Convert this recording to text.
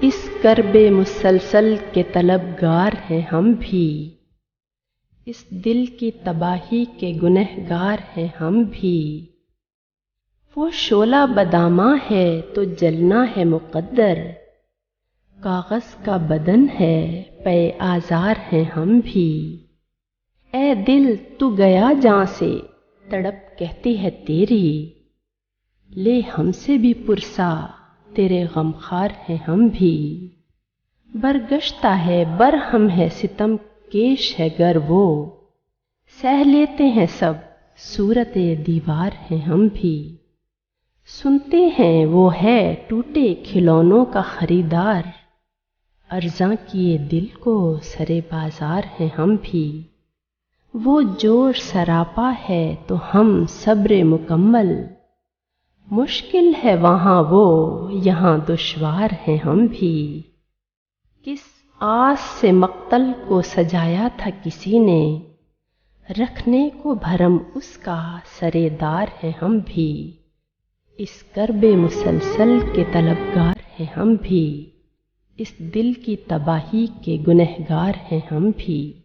اس کرب مسلسل کے طلبگار ہیں ہم بھی، اس دل کی تباہی کے گنہگار ہیں ہم بھی۔ وہ شعلہ بداماں ہے تو جلنا ہے مقدر، کاغذ کا بدن ہے پے آزار ہیں ہم بھی۔ اے دل تو گیا جاں سے تڑپ کہتی ہے تیری، لے ہم سے بھی پرسا تیرے غمخوار ہیں ہم بھی۔ برگشتہ ہے برہم ہے ستم کیش ہے گر وہ، سہ لیتے ہیں سب صورت دیوار ہیں ہم بھی۔ سنتے ہیں وہ ہے ٹوٹے کھلونوں کا خریدار، ارزاں کیے دل کو سرے بازار ہیں ہم بھی۔ وہ جوش سراپا ہے تو ہم صبر مکمل، مشکل ہے وہاں وہ یہاں دشوار ہیں ہم بھی۔ کس آس سے مقتل کو سجایا تھا کسی نے، رکھنے کو بھرم اس کا سرے دار ہیں ہم بھی۔ اس کرب مسلسل کے طلبگار ہیں ہم بھی، اس دل کی تباہی کے گنہگار ہیں ہم بھی۔